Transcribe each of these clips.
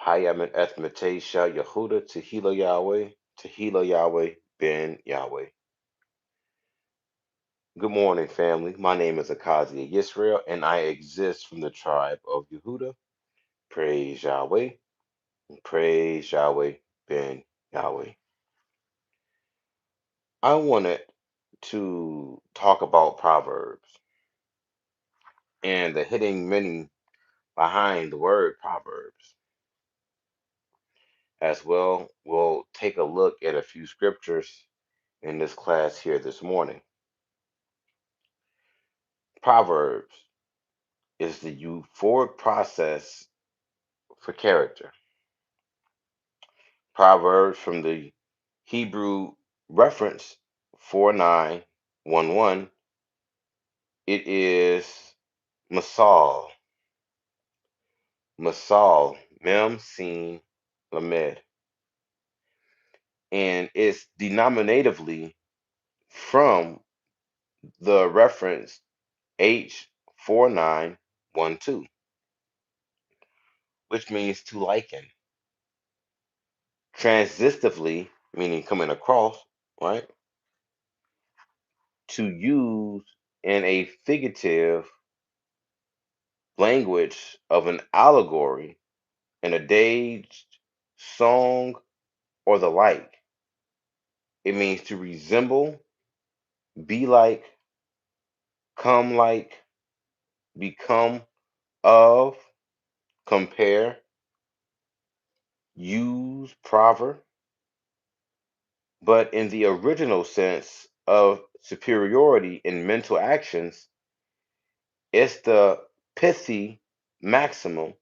Hayamin Ethmatesha Yehuda Tehila Yahweh Ben Yahweh. Good morning, family. My name is Achazyah Yisrael, and I exist from the tribe of Yehuda. Praise Yahweh, and praise Yahweh Ben Yahweh. I wanted to talk about Proverbs and the hidden meaning behind the word Proverbs. As well, we'll take a look at a few scriptures in this class here this morning. Proverbs is the euphoric process for character. Proverbs from the Hebrew reference 4911, it is Masal, Masal, Mem Sin Lamed, and it's denominatively from the reference H4912, which means to liken. Transitively, meaning coming across, right? To use in a figurative language of an allegory, an adage, song, or the like. It means to resemble, be like, come like, become of, compare, use, proverb. But in the original sense of superiority in mental actions, it's the pithy maximum,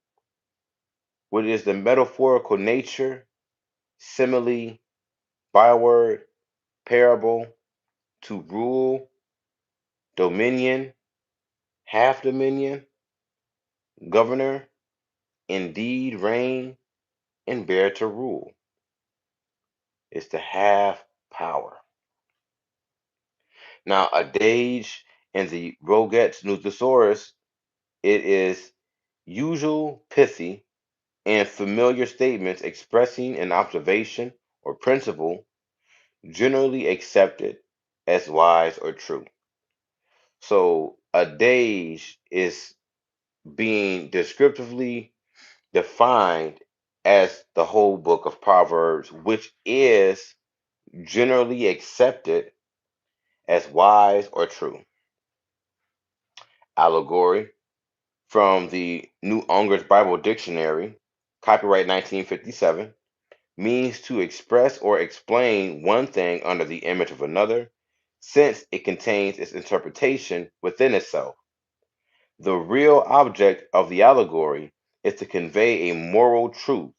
which is the metaphorical nature, simile, byword, parable, to rule, dominion, half dominion, governor, indeed reign, and bear to rule. It's to have power. Now, adage in the Roget's Nuthosaurus, it is usual, pithy, and familiar statements expressing an observation or principle generally accepted as wise or true. So, adage is being descriptively defined as the whole book of Proverbs, which is generally accepted as wise or true. Allegory from the New Unger's Bible Dictionary, copyright 1957, means to express or explain one thing under the image of another, since it contains its interpretation within itself. The real object of the allegory is to convey a moral truth.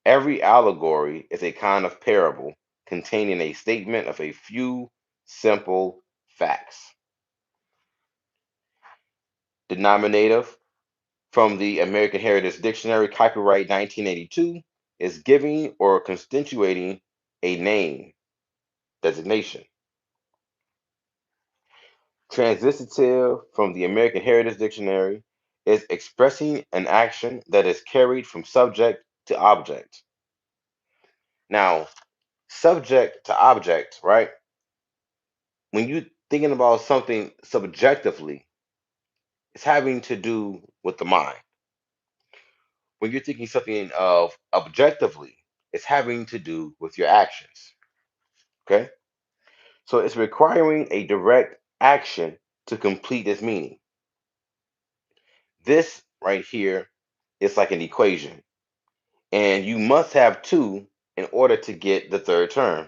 Every allegory is a kind of parable containing a statement of a few simple facts. Denominative from the American Heritage Dictionary, copyright 1982, is giving or constituting a name, designation. Transitive from the American Heritage Dictionary is expressing an action that is carried from subject to object. Now, subject to object, right? When you're thinking about something subjectively, it's having to do with the mind. When you're thinking something of objectively, it's having to do with your actions. Okay? So it's requiring a direct action to complete its meaning. This right here is like an equation, and you must have two in order to get the third term.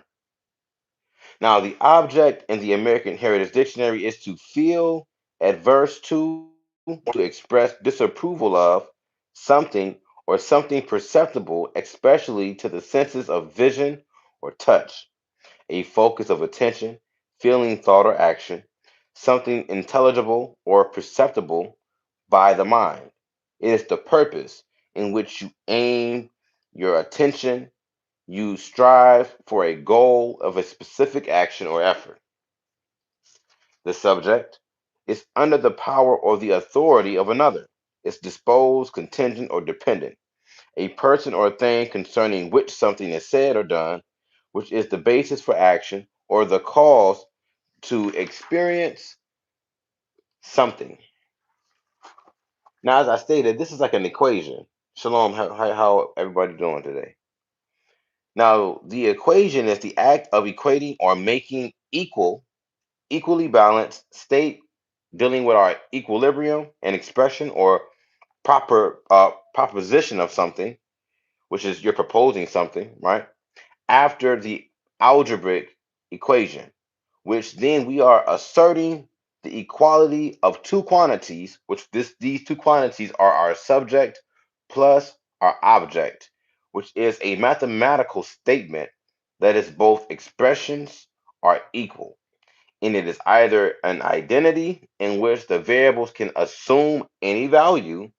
Now, the object in the American Heritage Dictionary is to feel adverse to, to express disapproval of something or something perceptible, especially to the senses of vision or touch, a focus of attention, feeling, thought, or action, something intelligible or perceptible by the mind. It is the purpose in which you aim your attention, you strive for a goal of a specific action or effort. The subject is under the power or the authority of another. It's disposed, contingent, or dependent. a person or thing concerning which something is said or done, which is the basis for action or the cause to experience something. Now, as I stated, this is like an equation. Shalom, how everybody doing today? Now, the equation is the act of equating or making equally balanced state dealing with our equilibrium and expression or proposition of something, which is you're proposing something, right? After the algebraic equation, which then we are asserting the equality of two quantities, which these two quantities are our subject plus our object, which is a mathematical statement that is both expressions are equal. And it is either an identity in which the variables can assume any value,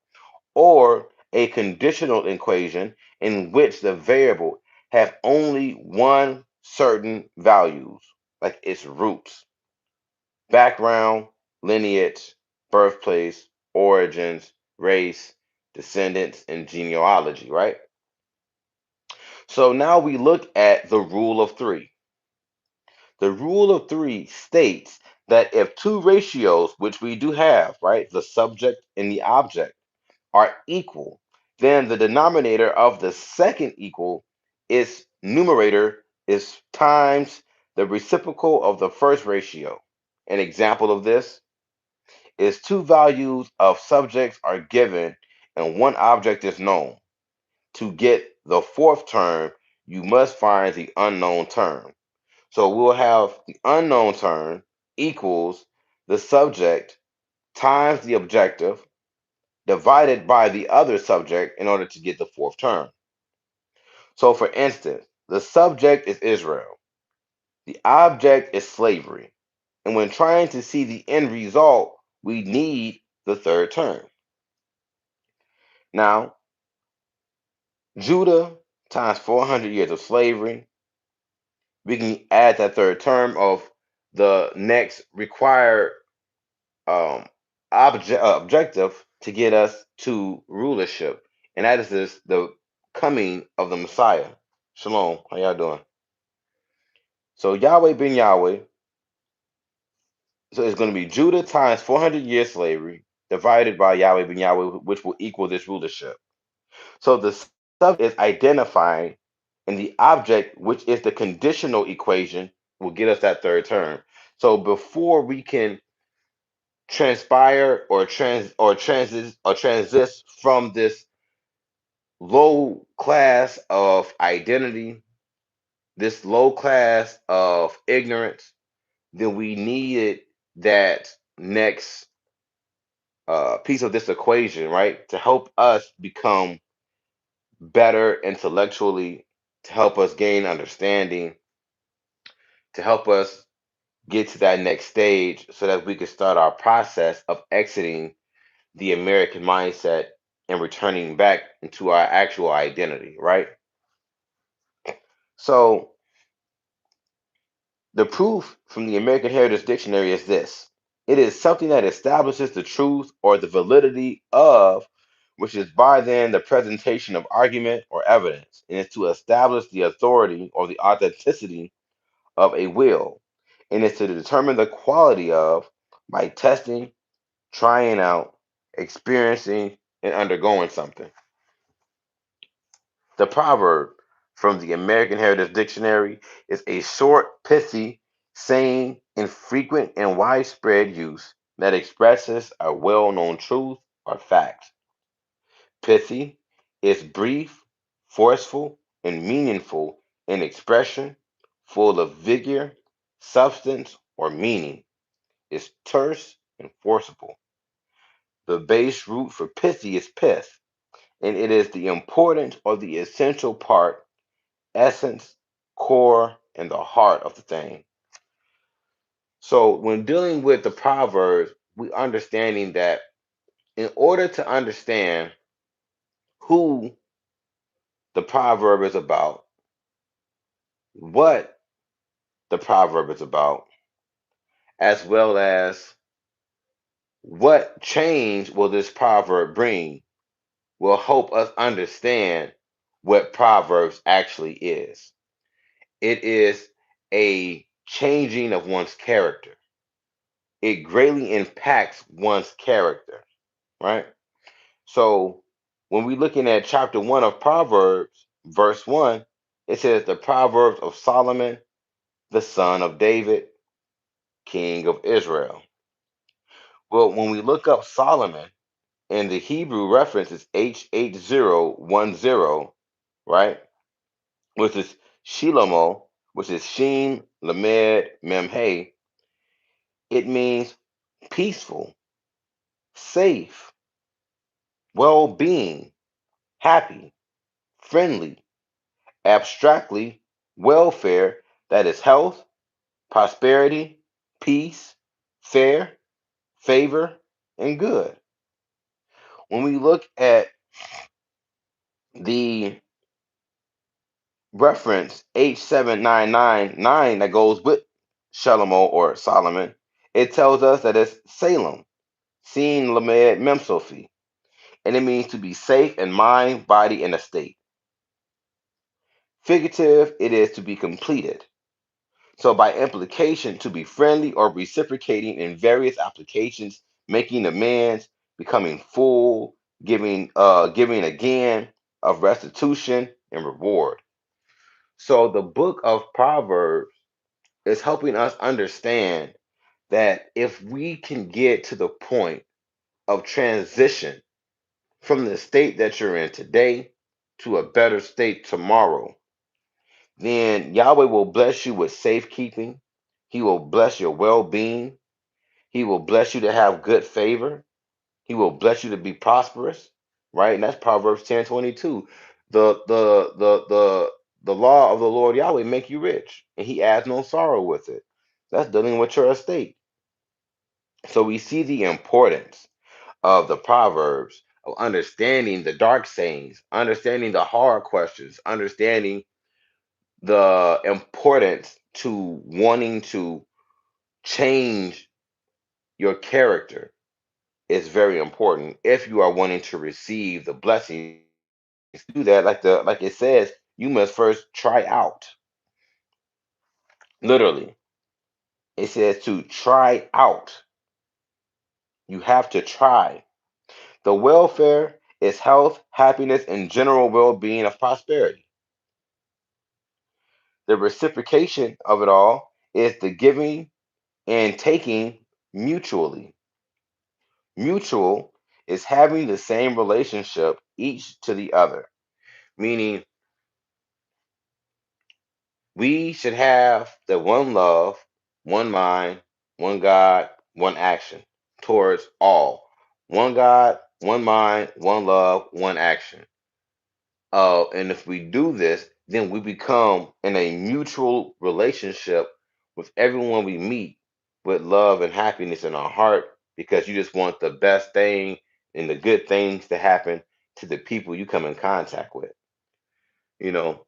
or a conditional equation in which the variable have only one certain values, like its roots, background, lineage, birthplace, origins, race, descendants, and genealogy, right? So now we look at the rule of three. The rule of three states that if two ratios, which we do have, right, the subject and the object, are equal, then the denominator of the second equal is numerator is times the reciprocal of the first ratio. An example of this is two values of subjects are given and one object is known. To get the fourth term, you must find the unknown term. So we'll have the unknown term equals the subject times the objective divided by the other subject in order to get the fourth term. So, for instance, the subject is Israel, the object is slavery. And when trying to see the end result, we need the third term. Now, Judah times 400 years of slavery, we can add that third term of the next required um, objective to get us to rulership, and that is the coming of the Messiah. Shalom, how y'all doing? So Yahweh ben Yahweh, so it's going to be Judah times 400 years slavery divided by Yahweh ben Yahweh, which will equal this rulership. So the subject is identifying, and the object, which is the conditional equation, will get us that third term. So before we can transpire or transist from this low class of identity, this low class of ignorance, then we needed that next piece of this equation, right, to help us become better intellectually, to help us gain understanding, to help us get to that next stage so that we can start our process of exiting the American mindset and returning back into our actual identity, right? So the proof from the American Heritage Dictionary is this: it is something that establishes the truth or the validity of, which is by then the presentation of argument or evidence, and is to establish the authority or the authenticity of a will, and is to determine the quality of by testing, trying out, experiencing, and undergoing something. The proverb from the American Heritage Dictionary is a short, pithy saying in frequent and widespread use that expresses a well known truth or fact. Pithy is brief, forceful, and meaningful in expression, full of vigor, substance, or meaning. Is terse and forcible. The base root for pithy is pith, and it is the important or the essential part, essence, core, and the heart of the thing. So when dealing with the proverbs, we understanding that in order to understand who the proverb is about, what the proverb is about, as well as what change will this proverb bring, will help us understand what Proverbs actually is. It is a changing of one's character. It greatly impacts one's character, right? So when we're looking at chapter 1 of Proverbs, verse 1, it says the Proverbs of Solomon, the son of David, king of Israel. Well, when we look up Solomon, and the Hebrew reference is H8010, right? Which is Shilomo, which is Shin, Lamed, Memhe. It means peaceful, safe, well being, happy, friendly, abstractly, welfare, that is health, prosperity, peace, fair, favor, and good. When we look at the reference H7999 that goes with Shalomo or Solomon, it tells us that it's Salem, Sin Lamed Memsophi, and it means to be safe in mind, body, and estate. Figurative, it is to be completed. So, by implication, to be friendly or reciprocating in various applications, making amends, becoming full, giving again of restitution and reward. So, the book of Proverbs is helping us understand that if we can get to the point of transition from the state that you're in today to a better state tomorrow, then Yahweh will bless you with safekeeping. He will bless your well being. He will bless you to have good favor. He will bless you to be prosperous, right? And that's Proverbs 10:22. The law of the Lord Yahweh make you rich, and he adds no sorrow with it. That's dealing with your estate. So we see the importance of the Proverbs, of understanding the dark sayings, understanding the hard questions, understanding the importance to wanting to change your character is very important if you are wanting to receive the blessings. To do that, like it says, you must first try out. Literally, it says to try out. You have to try. The welfare is health, happiness, and general well-being of prosperity. The reciprocation of it all is the giving and taking mutually. Mutual is having the same relationship each to the other, meaning we should have the one love, one mind, one God, one action towards all. One God, one mind, one love, one action. And if we do this, then we become in a mutual relationship with everyone we meet with love and happiness in our heart because you just want the best thing and the good things to happen to the people you come in contact with, you know.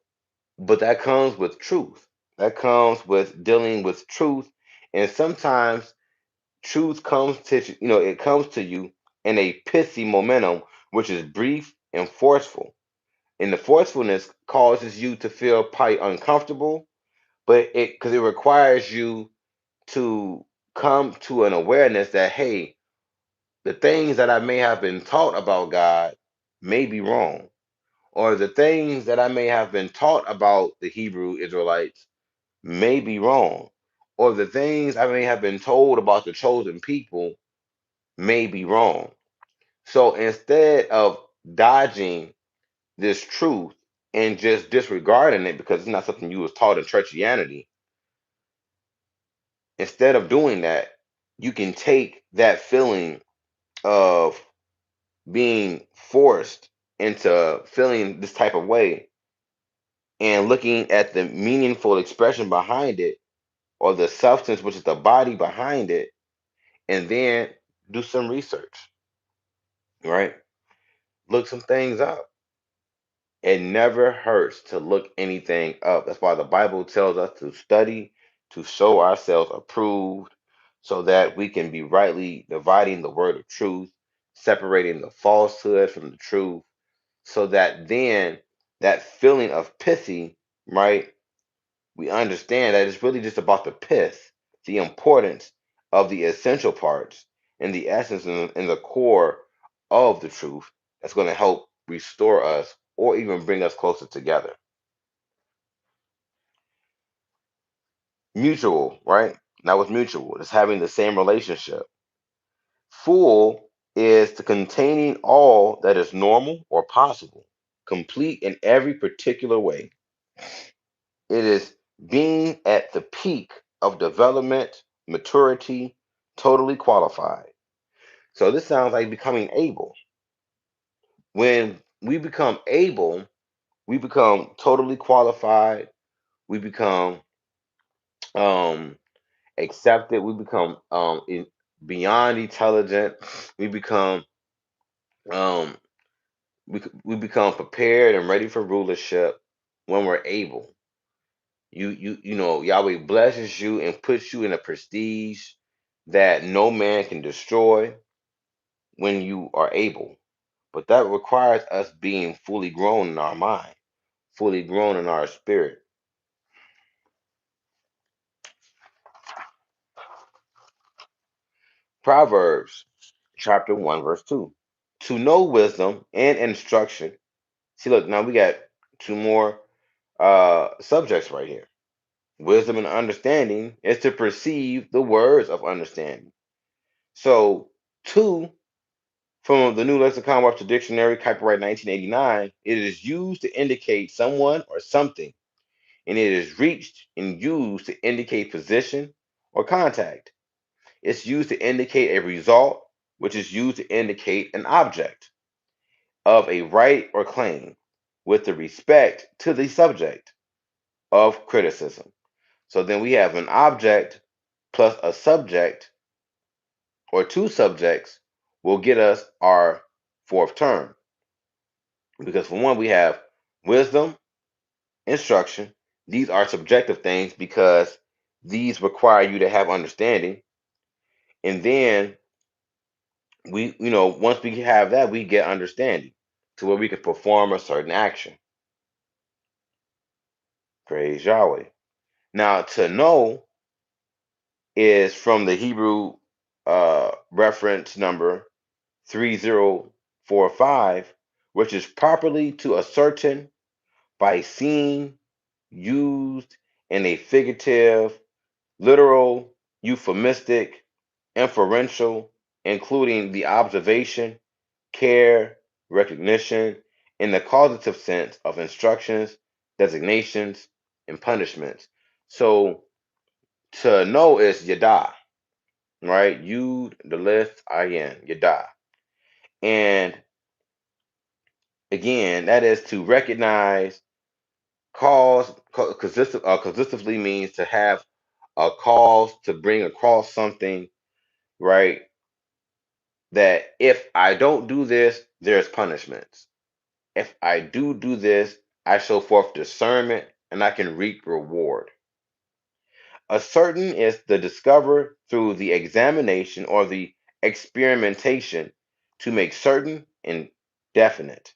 But that comes with truth. That comes with dealing with truth. And sometimes truth comes to it comes to you in a pithy momentum, which is brief and forceful, and the forcefulness causes you to feel probably uncomfortable, but it requires you to come to an awareness that, hey, the things that I may have been taught about God may be wrong, or the things that I may have been taught about the Hebrew Israelites may be wrong, or the things I may have been told about the chosen people may be wrong. So instead of dodging this truth and just disregarding it because it's not something you was taught in churchianity, instead of doing that, you can take that feeling of being forced into feeling this type of way and looking at the meaningful expression behind it or the substance, which is the body behind it, and then do some research, right? Look some things up. It never hurts to look anything up. That's why the Bible tells us to study, to show ourselves approved, so that we can be rightly dividing the word of truth, separating the falsehood from the truth. so that then that feeling of pithy, right? We understand that it's really just about the pith, the importance of the essential parts and the essence and the core of the truth that's going to help restore us or even bring us closer together. Mutual, right? Now, what's mutual? It's having the same relationship. Full is the containing all that is normal or possible, complete in every particular way. It is being at the peak of development, maturity, totally qualified. So this sounds like becoming able. When we become able, we become totally qualified. We become um, accepted. We become beyond intelligent. We become um, we become prepared and ready for rulership when we're able. You know, Yahweh blesses you and puts you in a prestige that no man can destroy when you are able. But that requires us being fully grown in our mind, fully grown in our spirit. Proverbs chapter 1, verse 2. To know wisdom and instruction. See, look, now we got two more subjects right here. Wisdom and understanding is to perceive the words of understanding. So, two, from the New Lexicon Webster Dictionary, copyright 1989, it is used to indicate someone or something, and it is reached and used to indicate position or contact. It's used to indicate a result, which is used to indicate an object of a right or claim with the respect to the subject of criticism. So then we have an object plus a subject or two subjects will get us our fourth term. Because for one, we have wisdom, instruction. These are subjective things because these require you to have understanding. And then once we have that, we get understanding to where we can perform a certain action. Praise Yahweh. Now, to know is from the Hebrew reference number 3045, which is properly to ascertain by seeing, used in a figurative, literal, euphemistic, inferential, including the observation, care, recognition, in the causative sense of instructions, designations, and punishments. So to know is yada, right? You, the list, in, yada. And again, that is to recognize consistently means to have a cause to bring across something, right? That if I don't do this, there's punishments. If I do this, I show forth discernment and I can reap reward. A certain is the discover through the examination or the experimentation to make certain and definite.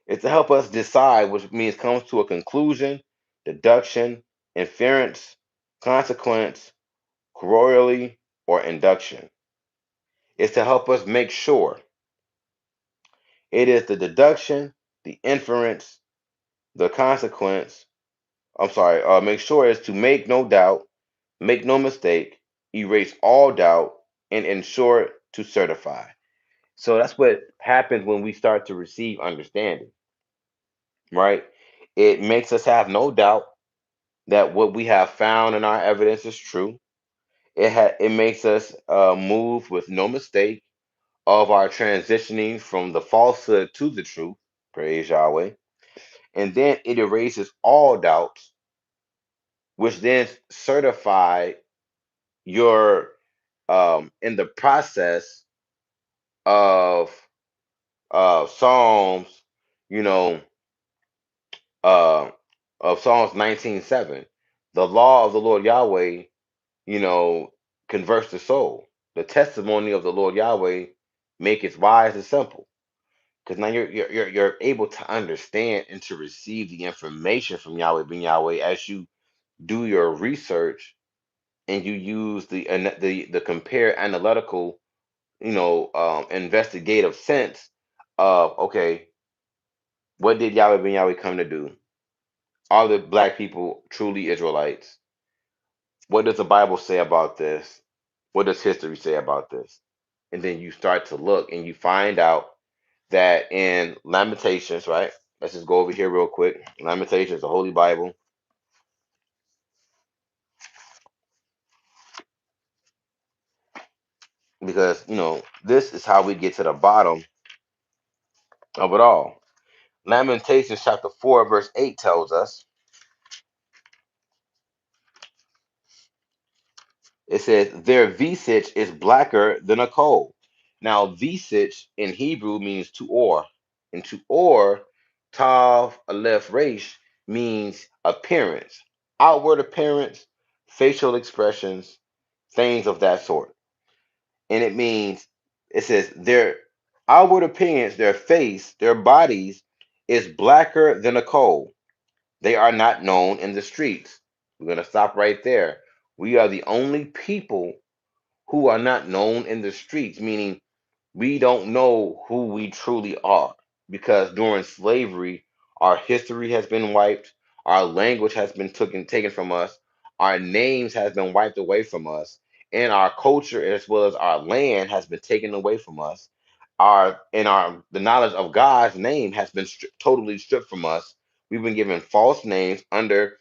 It's to help us decide, which means comes to a conclusion, deduction, inference, consequence, corollary, or induction. It's to help us make sure. It is the deduction, the inference, the consequence. I'm sorry, make sure is to make no doubt, make no mistake, erase all doubt, and ensure to certify. So that's what happens when we start to receive understanding, right? It makes us have no doubt that what we have found in our evidence is true. It makes us move with no mistake of our transitioning from the falsehood to the truth. Praise Yahweh. And then it erases all doubts, which then certify your in the process of Psalms, you know, uh, of Psalms 19:7. The law of the Lord Yahweh, you know, converts the soul. The testimony of the Lord Yahweh maketh wise and simple. because now you're able to understand and to receive the information from Yahweh ben Yahweh as you do your research and you use the compare analytical, investigative sense of, okay, what did Yahweh ben Yahweh come to do? Are the black people truly Israelites? What does the Bible say about this? What does history say about this? And then you start to look and you find out that in Lamentations, right? Let's just go over here real quick. Lamentations, the Holy Bible, because this is how we get to the bottom of it all. Lamentations chapter 4, verse 8 tells us, it says, their visage is blacker than a coal. Now, visage in Hebrew means to or. And to or, tav, aleph, resh, means appearance, outward appearance, facial expressions, things of that sort. And it says, their outward appearance, their face, their bodies is blacker than a coal. They are not known in the streets. We're going to stop right there. We are the only people who are not known in the streets, meaning we don't know who we truly are, because during slavery, our history has been wiped, our language has been taken from us, our names has been wiped away from us, and our culture as well as our land has been taken away from us. Our the knowledge of God's name has been totally stripped from us. We've been given false names under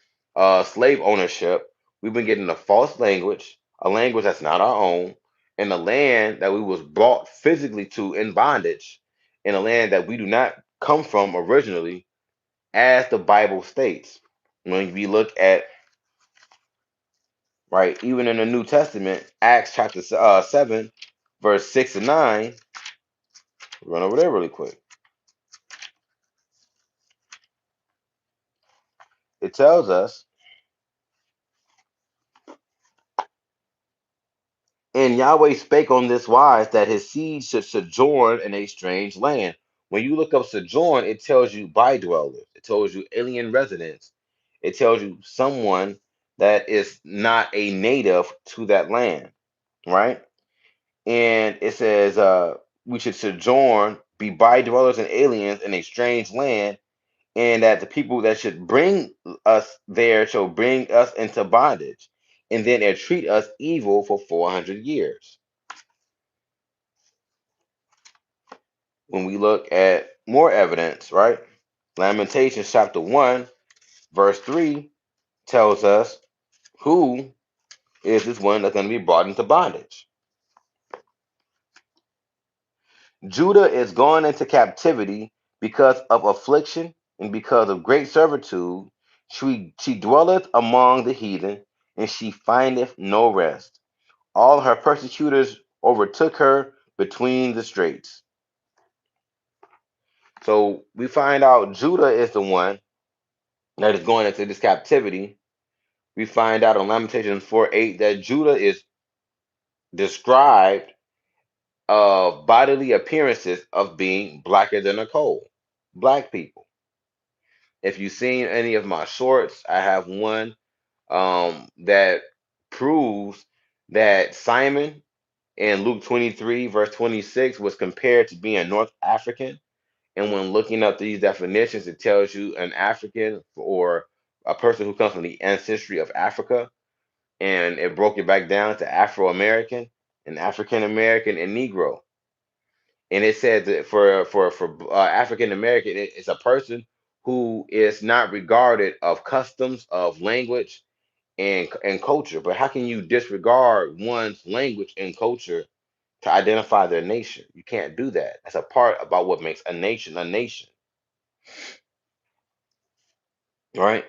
slave ownership. We've been given a false language, a language that's not our own, in the land that we was brought physically to in bondage, in a land that we do not come from originally, as the Bible states. When we look at, right, even in the New Testament, Acts chapter 7, verse 6 and 9, run over there really quick. It tells us, and Yahweh spake on this wise, that his seed should sojourn in a strange land. When you look up sojourn, it tells you by dwellers, it tells you alien residents, it tells you someone that is not a native to that land, right? And it says we should sojourn, be by dwellers and aliens in a strange land, and that the people that should bring us there shall bring us into bondage, and then entreat us evil for 400 years. When we look at more evidence, right? Lamentations chapter 1, verse 3 tells us who is this one that's going to be brought into bondage. Judah is gone into captivity because of affliction and because of great servitude. She dwelleth among the heathen, and she findeth no rest. All her persecutors overtook her between the straits. So we find out Judah is the one that is going into this captivity. We find out in Lamentations 4:8 that Judah is described of bodily appearances of being blacker than a coal. Black people. If you've seen any of my shorts, I have one that proves that Simon in Luke 23, verse 26, was compared to being North African. And when looking up these definitions, it tells you an African or a person who comes from the ancestry of Africa. And it broke it back down to Afro American and African American and Negro. And it said that for African American, it's a person who is not regarded of customs, of language, and culture. But how can you disregard one's language and culture to identify their nation? You can't do that. That's a part about what makes a nation, right?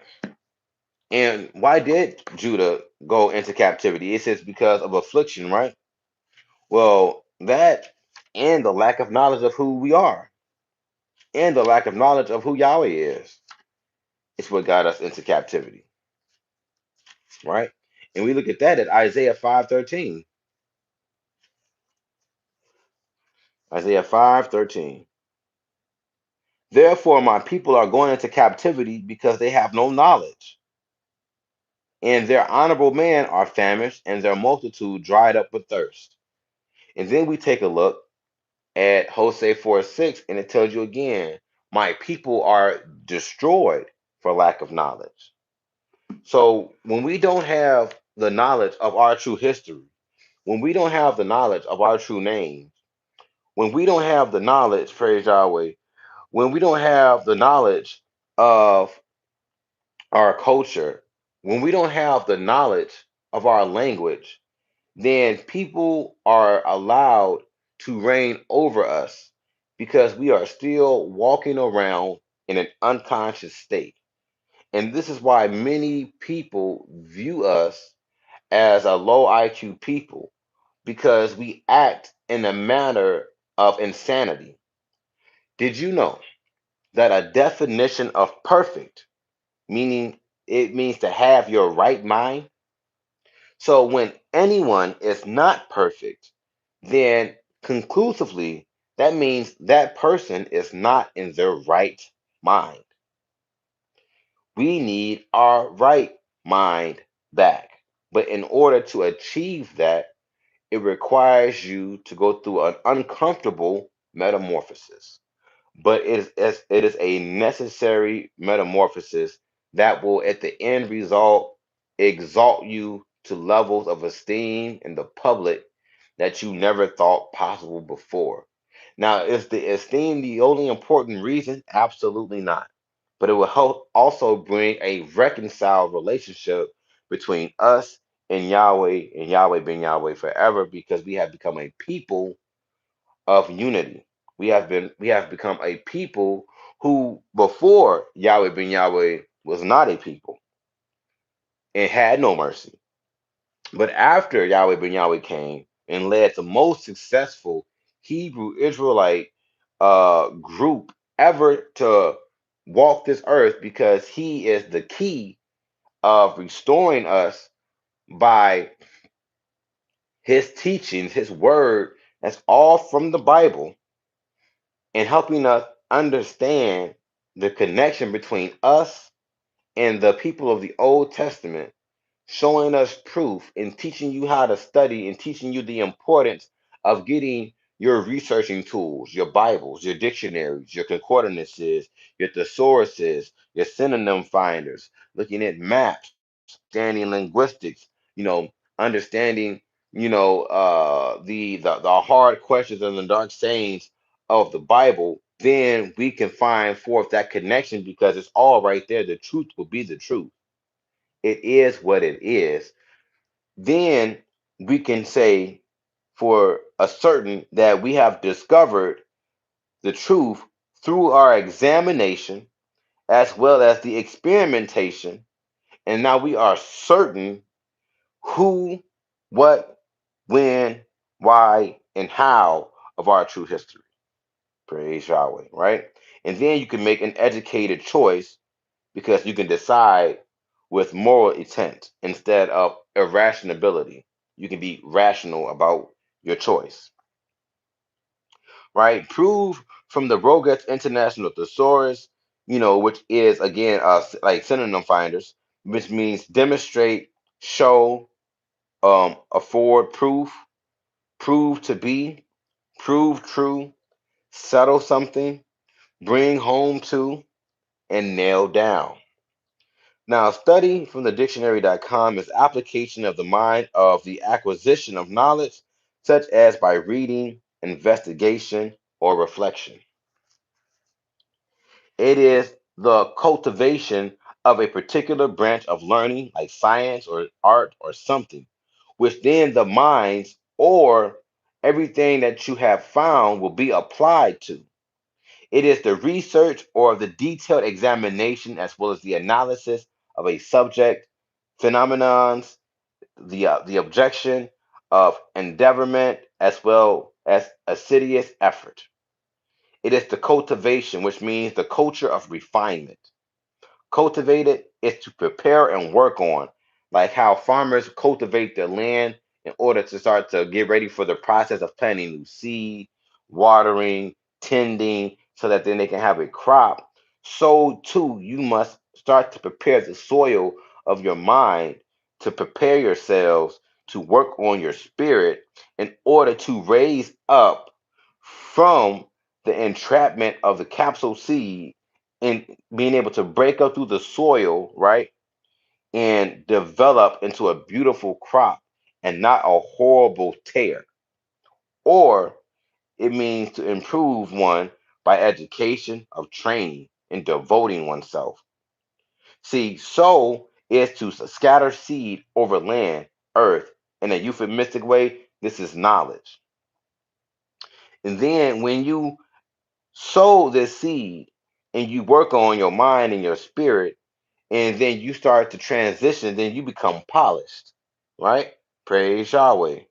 And why did Judah go into captivity? It says because of affliction, right? Well, that and the lack of knowledge of who we are and the lack of knowledge of who Yahweh is what got us into captivity, right? And we look at that at Isaiah 5:13. Isaiah 5:13. Therefore, my people are going into captivity because they have no knowledge. And their honorable men are famished, and their multitude dried up with thirst. And then we take a look at Hosea 4:6, and it tells you again, my people are destroyed for lack of knowledge. So when we don't have the knowledge of our true history, when we don't have the knowledge of our true name, when we don't have the knowledge, praise Yahweh, when we don't have the knowledge of our culture, when we don't have the knowledge of our language, then people are allowed to reign over us because we are still walking around in an unconscious state. And this is why many people view us as a low IQ people because we act in a manner of insanity. Did you know that a definition of perfect, meaning it means to have your right mind? So when anyone is not perfect, then conclusively, that means that person is not in their right mind. We need our right mind back. But in order to achieve that, it requires you to go through an uncomfortable metamorphosis. But it is a necessary metamorphosis that will, at the end result, exalt you to levels of esteem in the public that you never thought possible before. Now, is the esteem the only important reason? Absolutely not. But it will help also bring a reconciled relationship between us and Yahweh being Yahweh forever because we have become a people of unity. We have become a people who before Yahweh ben Yahweh was not a people and had no mercy. But after Yahweh ben Yahweh came and led the most successful Hebrew Israelite group ever to walk this earth because he is the key of restoring us by his teachings, his word, that's all from the Bible and helping us understand the connection between us and the people of the Old Testament, showing us proof and teaching you how to study and teaching you the importance of getting your researching tools, your Bibles, your dictionaries, your concordances, your thesauruses, your synonym finders, looking at maps, understanding linguistics, understanding, the hard questions and the dark sayings of the Bible, then we can find forth that connection because it's all right there. The truth will be the truth. It is what it is. Then we can say for a certain that we have discovered the truth through our examination as well as the experimentation. And now we are certain who, what, when, why, and how of our true history. Praise Yahweh, right? And then you can make an educated choice because you can decide with moral intent instead of irrationality. You can be rational about your choice, right? Prove from the Roget's International Thesaurus, which is again like synonym finders, which means demonstrate, show, afford proof, prove to be, prove true, settle something, bring home to, and nail down. Now, study from the dictionary.com is application of the mind of the acquisition of knowledge, such as by reading, investigation, or reflection. It is the cultivation of a particular branch of learning, like science or art or something, which then the minds or everything that you have found will be applied to. It is the research or the detailed examination as well as the analysis of a subject, phenomenons, the objection of endeavorment as well as assiduous effort. It is the cultivation, which means the culture of refinement. Cultivated is to prepare and work on, like how farmers cultivate their land in order to start to get ready for the process of planting new seed, watering, tending, so that then they can have a crop, so too you must start to prepare the soil of your mind, to prepare yourselves to work on your spirit in order to raise up from the entrapment of the capsule seed and being able to break up through the soil, right? And develop into a beautiful crop and not a horrible tear. Or it means to improve one by education of training and devoting oneself. See, sow is to scatter seed over land, earth. In a euphemistic way, this is knowledge. And then when you sow this seed and you work on your mind and your spirit, and then you start to transition, then you become polished, right? Praise Yahweh.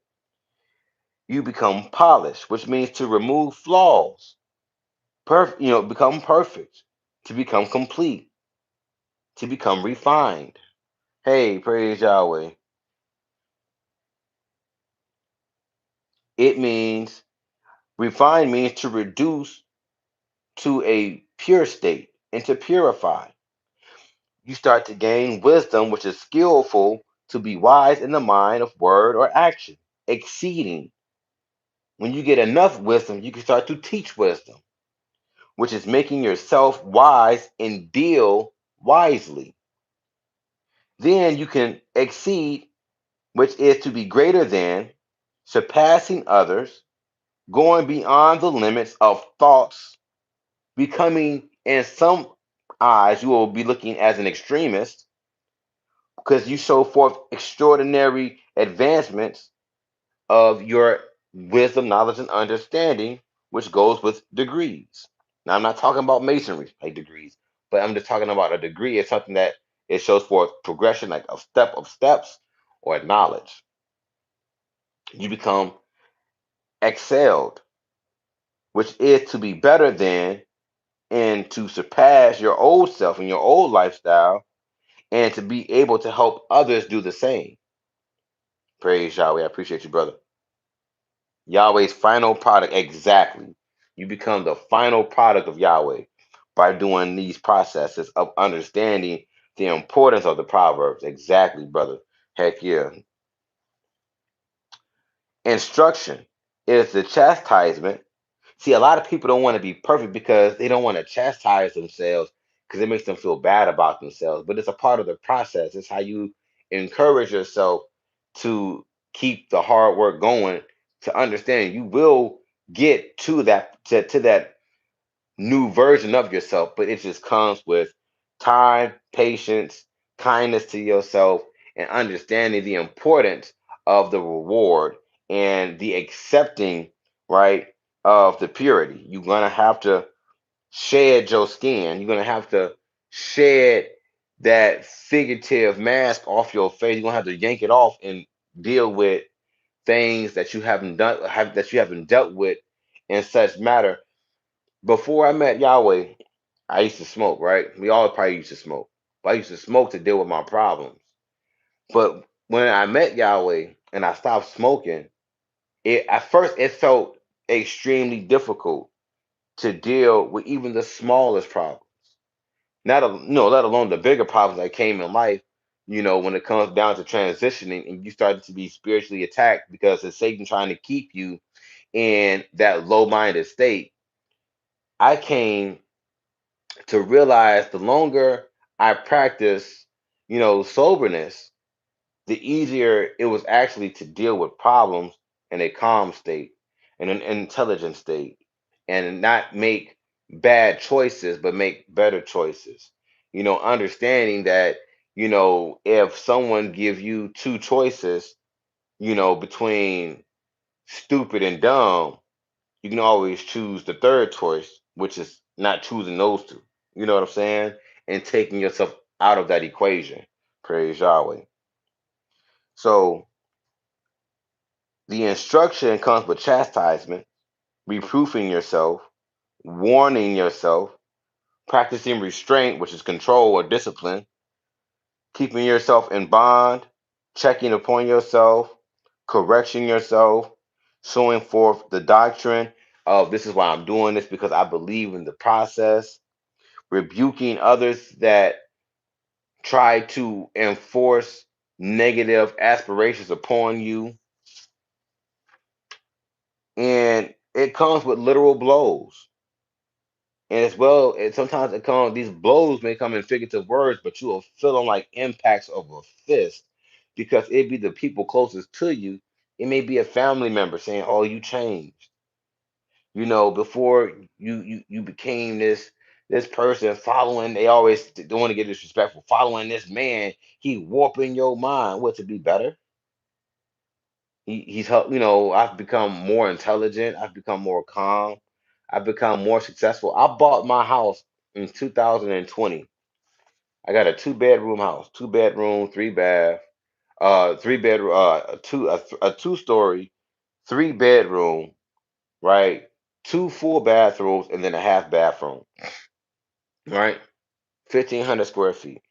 You become polished, which means to remove flaws, become perfect, to become complete, to become refined. Hey, praise Yahweh. It means refine means to reduce to a pure state and to purify. You start to gain wisdom, which is skillful to be wise in the mind of word or action, exceeding. When you get enough wisdom, you can start to teach wisdom, which is making yourself wise and deal wisely. Then you can exceed, which is to be greater than, surpassing others, going beyond the limits of thoughts, becoming, in some eyes, you will be looking as an extremist because you show forth extraordinary advancements of your wisdom, knowledge, and understanding, which goes with degrees. Now, I'm not talking about masonry, like degrees, but I'm just talking about a degree is something that it shows forth progression, like a step of steps or knowledge. You become excelled, which is to be better than and to surpass your old self and your old lifestyle and to be able to help others do the same. Praise Yahweh. I appreciate you, brother. Yahweh's final product, exactly. You become the final product of Yahweh by doing these processes of understanding the importance of the Proverbs. Exactly, brother. Heck yeah. Instruction is the chastisement. See, a lot of people don't want to be perfect because they don't want to chastise themselves because it makes them feel bad about themselves. But it's a part of the process. It's how you encourage yourself to keep the hard work going, to understand you will get to that new version of yourself, but it just comes with time, patience, kindness to yourself, and understanding the importance of the reward and the accepting, right, of the purity. You're gonna have to shed your skin. You're gonna have to shed that figurative mask off your face. You're gonna have to yank it off and deal with things that you haven't dealt with in such matter. Before I met Yahweh, I used to smoke, right? We all probably used to smoke. But I used to smoke to deal with my problems. But when I met Yahweh and I stopped smoking, it at first it felt extremely difficult to deal with even the smallest problems. Let alone the bigger problems that came in life. When it comes down to transitioning and you started to be spiritually attacked because it's Satan trying to keep you in that low-minded state. I came to realize the longer I practice, soberness, the easier it was actually to deal with problems in a calm state, in an intelligent state, and not make bad choices, but make better choices. Understanding that, if someone give you two choices, between stupid and dumb, you can always choose the third choice, which is not choosing those two. You know what I'm saying? And taking yourself out of that equation. Praise Yahweh. So the instruction comes with chastisement, reproofing yourself, warning yourself, practicing restraint, which is control or discipline, keeping yourself in bond, checking upon yourself, correcting yourself, showing forth the doctrine of this is why I'm doing this because I believe in the process, rebuking others that try to enforce negative aspirations upon you. And it comes with literal blows. And as well, and sometimes these blows may come in figurative words, but you will feel them like impacts of a fist because it be the people closest to you. It may be a family member saying, "Oh, you changed." Before you became this person following. They always don't want to get disrespectful. Following this man, he warping your mind. What to be better? He's helped. I've become more intelligent. I've become more calm. I've become more successful. I bought my house in 2020. I got a two-bedroom house, two bedroom, three bath, three bedroom, a two-story, three bedroom, right? Two full bathrooms and then a half bathroom, right? 1,500 square feet.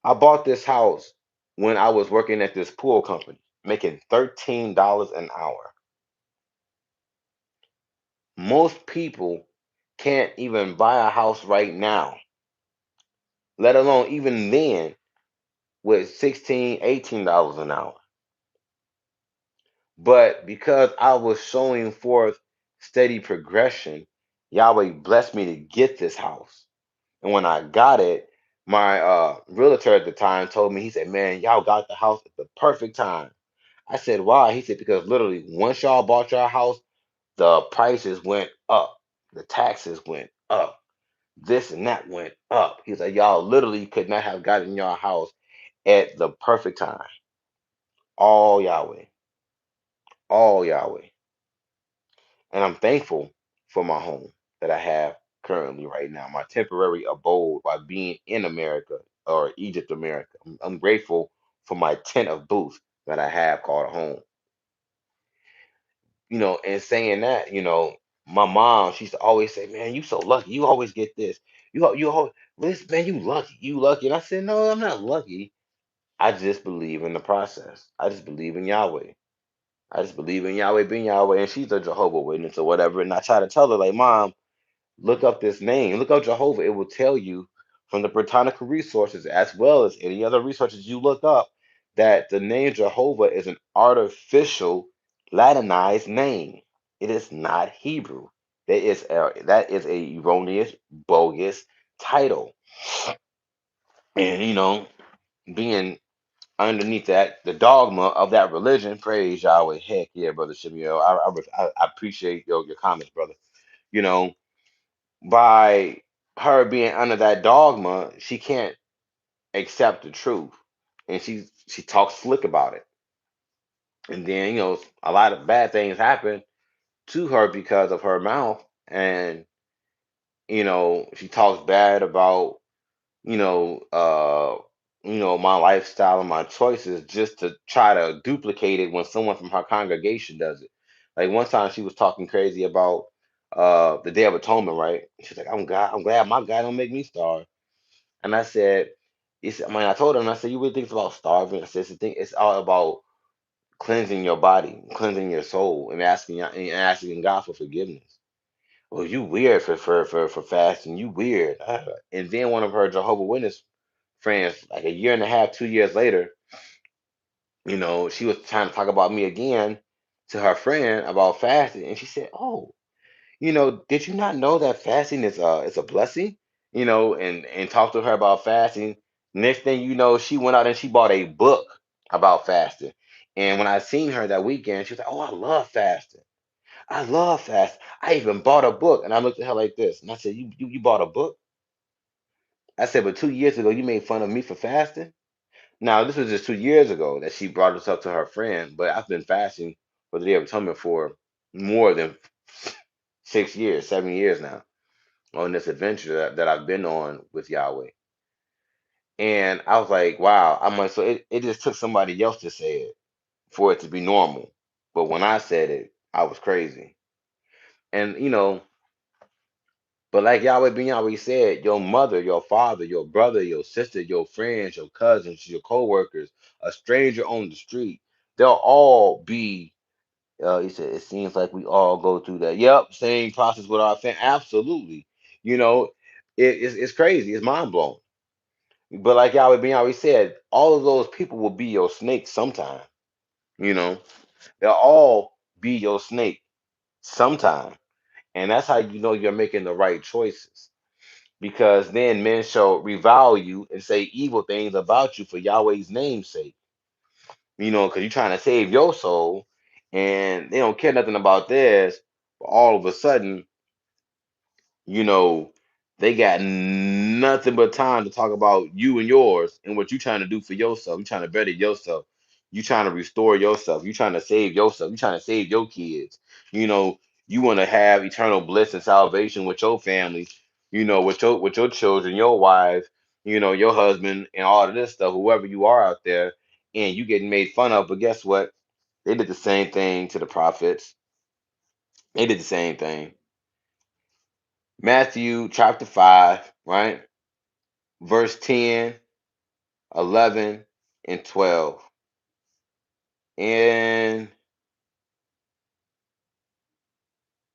I bought this house when I was working at this pool company, making $13 an hour. Most people can't even buy a house right now, let alone even then with 16, $18 an hour. But because I was showing forth steady progression, Yahweh blessed me to get this house. And when I got it, my realtor at the time told me, he said, "Man, y'all got the house at the perfect time." I said, "Why?" He said, "Because literally, once y'all bought your house, the prices went up, the taxes went up, this and that went up." He's like, "Y'all literally could not have gotten your house at the perfect time." All Yahweh, all Yahweh. And I'm thankful for my home that I have currently right now, my temporary abode by being in America or Egypt, America. I'm grateful for my tent of booth that I have called a home. And saying that, my mom, she used to always say, "Man, you so lucky. You always get this. You always, this man, you lucky. You lucky." And I said, "No, I'm not lucky. I just believe in the process. I just believe in Yahweh. I just believe in Yahweh being Yahweh." And she's a Jehovah Witness or whatever. And I try to tell her, like, "Mom, look up this name. Look up Jehovah. It will tell you from the Britannica resources as well as any other resources you look up that the name Jehovah is an artificial Latinized name. It is not Hebrew. That is a erroneous, bogus title." And being underneath that, the dogma of that religion, praise Yahweh. Heck yeah, brother Shimio. I appreciate your comments, brother. You know, by her being under that dogma, she can't accept the truth, and she talks slick about it. And then a lot of bad things happen to her because of her mouth, and she talks bad about you know uh my lifestyle and my choices just to try to duplicate it when someone from her congregation does it. Like one time she was talking crazy about the Day of Atonement, right? She's like, I'm glad my guy don't make me starve." And I said, I told her, and I said, "You really think it's about starving?" I said, it's all about cleansing your body, cleansing your soul, and asking God for forgiveness." "Well, you weird for fasting. You weird." And then one of her Jehovah Witness friends, like a year and a half, 2 years later, she was trying to talk about me again to her friend about fasting, and she said, "Oh, did you not know that fasting is a blessing?" And talked to her about fasting. Next thing you know, she went out and she bought a book about fasting. And when I seen her that weekend, she was like, "Oh, I love fasting. I love fasting. I even bought a book." And I looked at her like this, and I said, "You bought a book?" I said, "But 2 years ago, you made fun of me for fasting." Now, this was just 2 years ago that she brought this up to her friend, but I've been fasting for the Day of Atonement for more than 6 years, 7 years now on this adventure that I've been on with Yahweh. And I was like, wow, I'm like, so it just took somebody else to say it for it to be normal. But when I said it, I was crazy. And, but like Yahweh Ben Yahweh said, your mother, your father, your brother, your sister, your friends, your cousins, your coworkers, a stranger on the street, they'll all be He said it seems like we all go through that. Yep, same process with our family. Absolutely. You know, it's crazy. It's mind blowing. But like Yahweh Ben Yahweh said, all of those people will be your snake sometime. You know, they'll all be your snake sometime. And that's how you know you're making the right choices. Because then men shall revile you and say evil things about you for Yahweh's name's sake. Because you're trying to save your soul and they don't care nothing about theirs. But all of a sudden, you know, they got nothing but time to talk about you and yours and what you're trying to do for yourself. You're trying to better yourself. You're trying to restore yourself. You're trying to save yourself. You're trying to save your kids. You know, you want to have eternal bliss and salvation with your family, with your children, your wife, your husband, and all of this stuff, whoever you are out there, and you getting made fun of. But guess what? They did the same thing to the prophets. They did the same thing. Matthew chapter 5, right? Verse 10, 11, and 12. And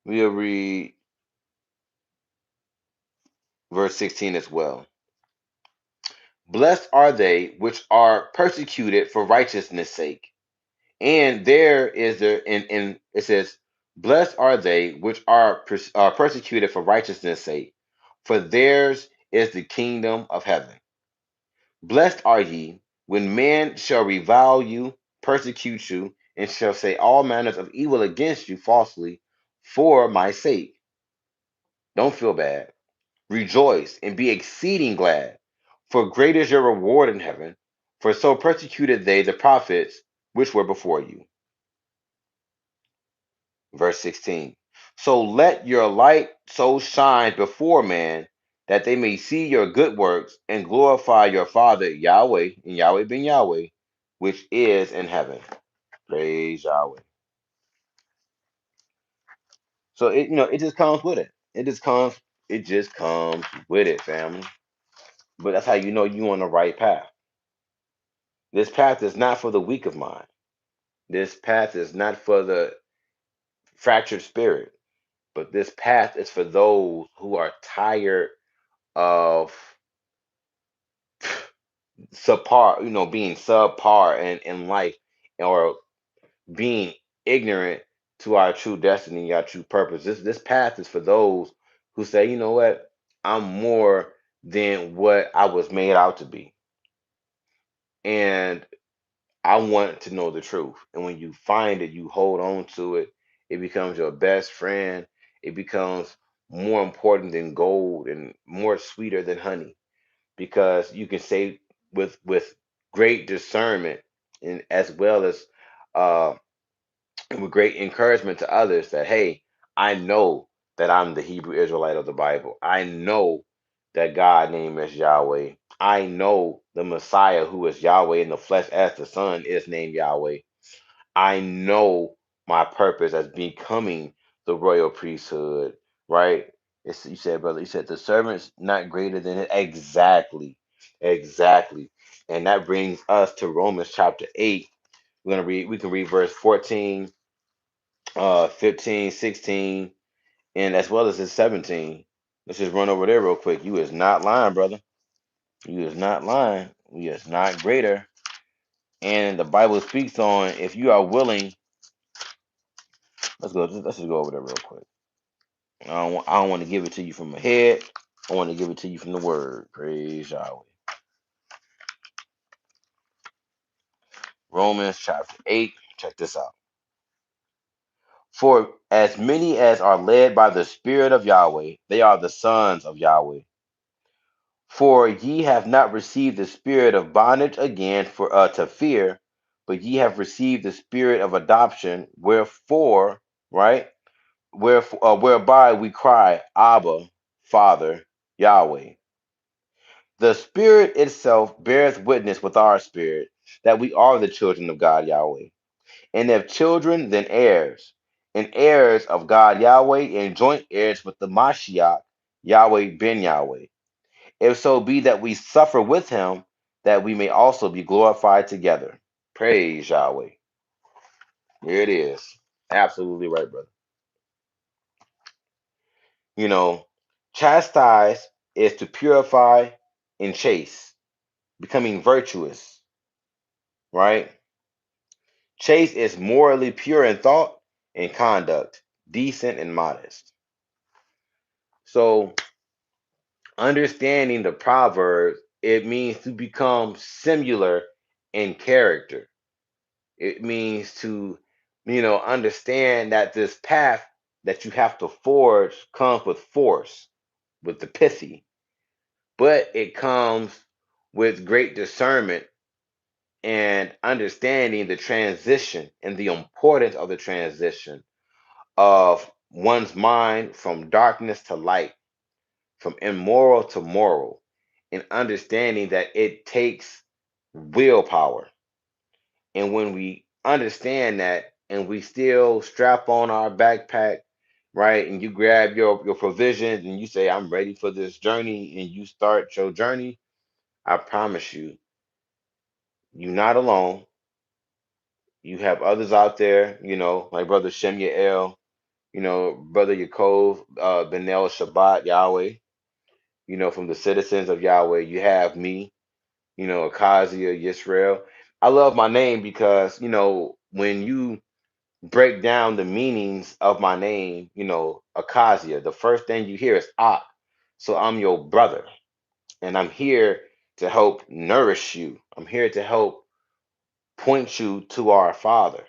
we'll read verse 16 as well. Blessed are they which are persecuted for righteousness' sake. And there is there, and it says, Blessed are they which are persecuted for righteousness' sake, for theirs is the kingdom of heaven. Blessed are ye when men shall revile you, persecute you, and shall say all manners of evil against you falsely for my sake. Don't feel bad. Rejoice and be exceeding glad, for great is your reward in heaven. For so persecuted they the prophets which were before you. Verse 16. So let your light so shine before man that they may see your good works and glorify your Father Yahweh and Yahweh ben Yahweh, which is in heaven. Praise Yahweh. So it just comes with it. It just comes with it, family. But that's how you know you on the right path. This path is not for the weak of mind. This path is not for the fractured spirit. But this path is for those who are tired of subpar, being subpar in life, or being ignorant to our true destiny, our true purpose. This path is for those who say, you know what, I'm more than what I was made out to be. And I want to know the truth. And when you find it, you hold on to it. It becomes your best friend. It becomes more important than gold and more sweeter than honey, because you can say with great discernment, and as well as uh, with great encouragement to others, that hey, I know that I'm the Hebrew Israelite of the Bible. I know that God name is Yahweh. I know the Messiah, who is Yahweh in the flesh as the Son, is named Yahweh. I know my purpose as becoming the royal priesthood, right? You said, brother, you said the servant's not greater than it. Exactly. Exactly. And that brings us to Romans chapter 8. We can read verse 14, 15, 16, and as well as in 17. Let's just run over there real quick. You is not lying, brother. You is not lying. You is not greater. And the Bible speaks on, if you are willing. Let's just go over there real quick. I don't want to give it to you from my head. I want to give it to you from the word. Praise Yahweh. Romans chapter 8. Check this out. For as many as are led by the Spirit of Yahweh, they are the sons of Yahweh. For ye have not received the spirit of bondage again to fear, but ye have received the spirit of adoption, wherefore, right? Whereby we cry, Abba, Father, Yahweh. The Spirit itself beareth witness with our spirit that we are the children of God Yahweh. And if children, then heirs, and heirs of God Yahweh, and joint heirs with the Mashiach, Yahweh ben Yahweh. If so be that we suffer with him, that we may also be glorified together. Praise Yahweh. Here it is. Absolutely right, brother. You know, chastise is to purify and chase, becoming virtuous, right? Chase is morally pure in thought and conduct, decent and modest. So, understanding the proverb, it means to become similar in character. It means to, understand that this path that you have to forge comes with force, with the pithy, but it comes with great discernment and understanding the transition and the importance of the transition of one's mind from darkness to light, from immoral to moral, and understanding that it takes willpower. And when we understand that and we still strap on our backpack, right, and you grab your provisions and you say, I'm ready for this journey, and you start your journey, I promise you, you're not alone. You have others out there, like Brother Shem Yael, Brother Yaakov, Benel Shabbat, Yahweh, from the citizens of Yahweh. You have me, Achazyah Yisrael. I love my name because, when you break down the meanings of my name, Achazyah, the first thing you hear is Ak. So I'm your brother, and I'm here to help nourish you. I'm here to help point you to our Father.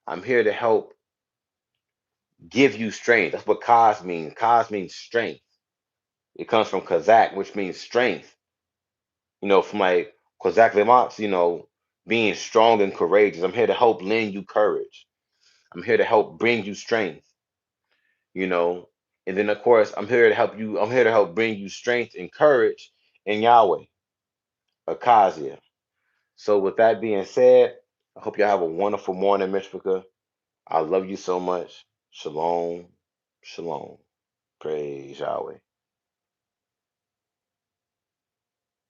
I'm here to help give you strength. That's what Kaz means. Kaz means strength. It comes from Kazakh, which means strength. From like Kazakh Lemats, being strong and courageous. I'm here to help lend you courage. I'm here to help bring you strength, you know. And then of course I'm here to help you, I'm here to help bring you strength and courage in Yahweh, Achazyah. So with that being said, I hope y'all have a wonderful morning, Mishpaka. I love you so much. Shalom. Shalom. Praise Yahweh.